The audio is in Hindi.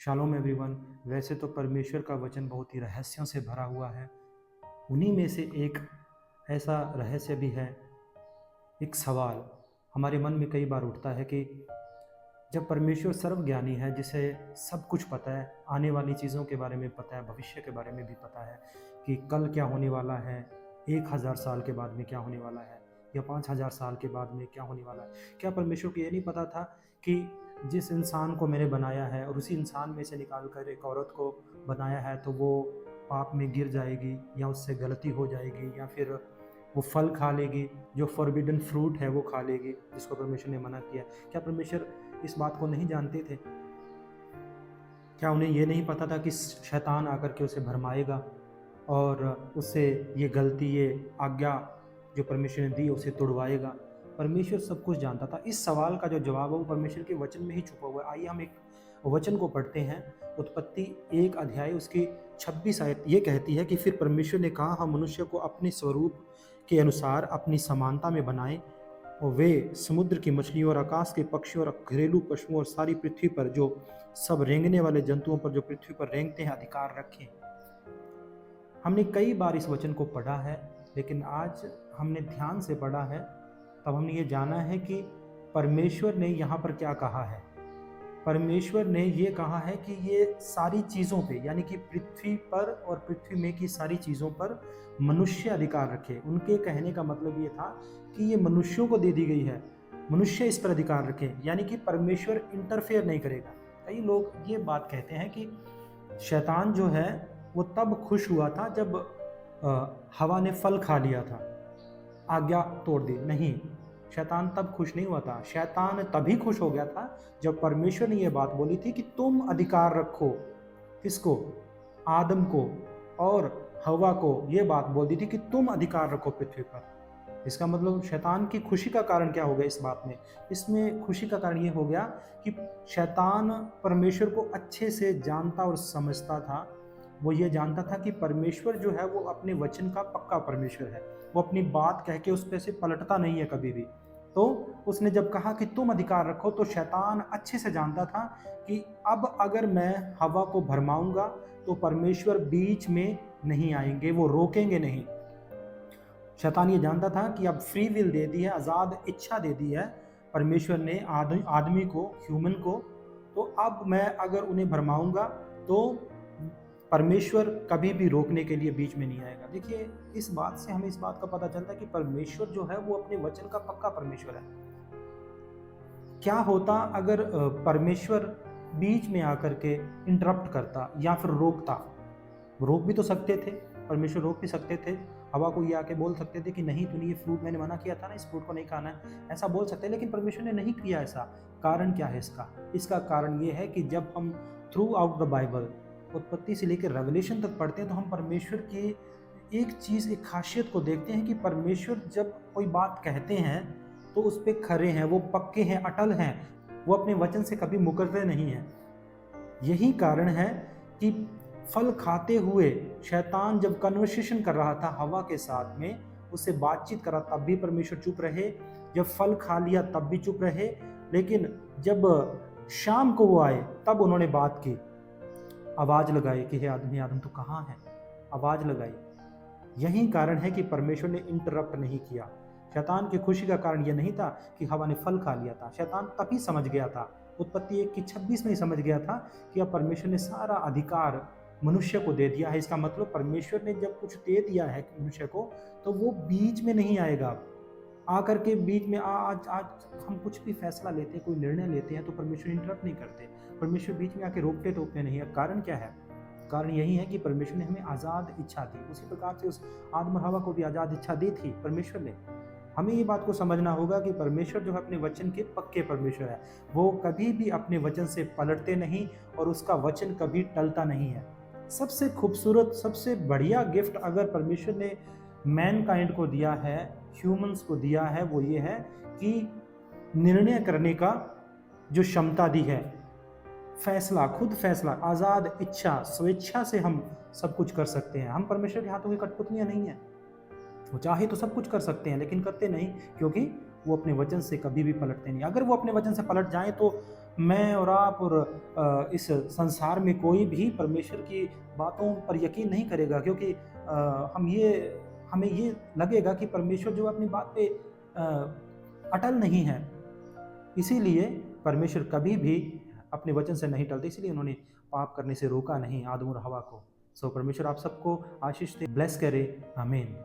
Shalom everyone. वैसे तो परमेश्वर का वचन बहुत ही रहस्यों से भरा हुआ है। उन्हीं में से एक ऐसा रहस्य भी है, एक सवाल हमारे मन में कई बार उठता है कि जब परमेश्वर सर्वज्ञानी है, जिसे सब कुछ पता है, आने वाली चीज़ों के बारे में पता है, भविष्य के बारे में भी पता है कि कल क्या होने वाला है, 1000 साल के बाद में क्या होने वाला है, या 5000 साल के बाद में क्या होने वाला है। क्या परमेश्वर को ये नहीं पता था कि जिस इंसान को मैंने बनाया है और उसी इंसान में से निकाल कर एक औरत को बनाया है, तो वो पाप में गिर जाएगी या उससे गलती हो जाएगी, या फिर वो फल खा लेगी, जो फॉरबिडन फ्रूट है वो खा लेगी, जिसको परमेश्वर ने मना किया। क्या परमेश्वर इस बात को नहीं जानते थे? क्या उन्हें ये नहीं पता था कि शैतान आकर के उसे भरमाएगा और उससे ये गलती, ये आज्ञा जो परमेश्वर ने दी उसे तुड़वाएगा? परमेश्वर सब कुछ जानता था। इस सवाल का जो जवाब है वो परमेश्वर के वचन में ही छुपा हुआ है। आइए हम एक वचन को पढ़ते हैं। उत्पत्ति 1 अध्याय उसकी 26 आयत ये कहती है कि फिर परमेश्वर ने कहा, हम मनुष्य को अपने स्वरूप के अनुसार अपनी समानता में बनाएं और वे समुद्र की मछलियों और आकाश के पक्षियों और घरेलू पशुओं और सारी पृथ्वी पर जो सब रेंगने वाले जंतुओं पर जो पृथ्वी पर रेंगते हैं अधिकार रखें। हमने कई बार इस वचन को पढ़ा है, लेकिन आज हमने ध्यान से पढ़ा है, तब हमने ये जाना है कि परमेश्वर ने यहाँ पर क्या कहा है। परमेश्वर ने ये कहा है कि ये सारी चीज़ों पे, यानी कि पृथ्वी पर और पृथ्वी में की सारी चीज़ों पर मनुष्य अधिकार रखे। उनके कहने का मतलब ये था कि ये मनुष्यों को दे दी गई है, मनुष्य इस पर अधिकार रखे, यानी कि परमेश्वर इंटरफेयर नहीं करेगा। कई लोग ये बात कहते हैं कि शैतान जो है वो तब खुश हुआ था जब हवा ने फल खा लिया था, आज्ञा तोड़ दी। नहीं, शैतान तब खुश नहीं हुआ था। शैतान तभी खुश हो गया था जब परमेश्वर ने यह बात बोली थी कि तुम अधिकार रखो। किसको? आदम को और हवा को ये बात बोल दी थी कि तुम अधिकार रखो पृथ्वी पर। इसका मतलब शैतान की खुशी का कारण क्या हो गया इस बात में? इसमें खुशी का कारण ये हो गया कि शैतान परमेश्वर को अच्छे से जानता और समझता था। वो ये जानता था कि परमेश्वर जो है वो अपने वचन का पक्का परमेश्वर है। वो अपनी बात कह के उस पे से पलटता नहीं है कभी भी। तो उसने जब कहा कि तुम अधिकार रखो, तो शैतान अच्छे से जानता था कि अब अगर मैं हवा को भरमाऊंगा तो परमेश्वर बीच में नहीं आएंगे, वो रोकेंगे नहीं। शैतान ये जानता था कि अब फ्री विल दे दी है, आज़ाद इच्छा दे दी है परमेश्वर ने आदमी को, ह्यूमन को। तो अब मैं अगर उन्हें भरमाऊंगा तो परमेश्वर कभी भी रोकने के लिए बीच में नहीं आएगा। देखिए, इस बात से हमें इस बात का पता चलता है कि परमेश्वर जो है वो अपने वचन का पक्का परमेश्वर है। क्या होता अगर परमेश्वर बीच में आकर के इंटरप्ट करता या फिर रोकता? रोक भी तो सकते थे, परमेश्वर रोक भी सकते थे। हवा को ये आके बोल सकते थे कि नहीं, तूने ये फ्रूट, मैंने मना किया था ना, इस फ्रूट को नहीं खाना है, ऐसा बोल सकते हैं। लेकिन परमेश्वर ने नहीं किया ऐसा। कारण क्या है इसका? इसका कारण ये है कि जब हम थ्रू आउट द बाइबल, उत्पत्ति से लेकर रेवलेशन तक पढ़ते हैं, तो हम परमेश्वर की एक चीज़, एक खासियत को देखते हैं कि परमेश्वर जब कोई बात कहते हैं तो उस पर खरे हैं, वो पक्के हैं, अटल हैं, वो अपने वचन से कभी मुकरते नहीं हैं। यही कारण है कि फल खाते हुए शैतान जब कन्वर्सेशन कर रहा था हवा के साथ में, उससे बातचीत करा, तब भी परमेश्वर चुप रहे। जब फल खा लिया तब भी चुप रहे। लेकिन जब शाम को वो आए तब उन्होंने बात की, आवाज़ लगाई कि हे आदमी, आदम तू कहाँ है? आवाज़ लगाई। यही कारण है कि परमेश्वर ने इंटरप्ट नहीं किया। शैतान की खुशी का कारण यह नहीं था कि हवा ने फल खा लिया था। शैतान तभी समझ गया था, उत्पत्ति 1 की 26 में ही समझ गया था कि अब परमेश्वर ने सारा अधिकार मनुष्य को दे दिया है। इसका मतलब परमेश्वर ने जब कुछ दे दिया है मनुष्य को, तो वो बीच में नहीं आएगा। आकर के बीच में आज आज हम कुछ भी फैसला लेते हैं, कोई निर्णय लेते हैं, तो परमेश्वर इंटरप्ट नहीं करते। परमेश्वर बीच में आके रोकते टोकते नहीं है। कारण क्या है? कारण यही है कि परमेश्वर ने हमें आज़ाद इच्छा दी। उसी प्रकार से उस आदम और हवा को भी आज़ाद इच्छा दी थी परमेश्वर ने। हमें ये बात को समझना होगा कि परमेश्वर जो है अपने वचन के पक्के परमेश्वर है। वो कभी भी अपने वचन से पलटते नहीं और उसका वचन कभी टलता नहीं है। सबसे खूबसूरत, सबसे बढ़िया गिफ्ट अगर परमेश्वर ने मैनकाइंड को दिया है, ह्यूमंस को दिया है, वो ये है कि निर्णय करने का जो क्षमता दी है, फैसला, खुद फैसला, आज़ाद इच्छा, स्वेच्छा से हम सब कुछ कर सकते हैं। हम परमेश्वर के हाथों की कठपुतलियाँ नहीं हैं। वो चाहे तो सब कुछ कर सकते हैं, लेकिन करते नहीं, क्योंकि वो अपने वचन से कभी भी पलटते नहीं। अगर वो अपने वचन से पलट जाएं तो मैं और आप और इस संसार में कोई भी परमेश्वर की बातों पर यकीन नहीं करेगा, क्योंकि हमें ये लगेगा कि परमेश्वर जो है अपनी बात पे अटल नहीं है। इसीलिए परमेश्वर कभी भी अपने वचन से नहीं टलते, इसलिए उन्होंने पाप करने से रोका नहीं आदम और हवा को। सो परमेश्वर आप सबको आशीष दे, ब्लेस करे। आमीन।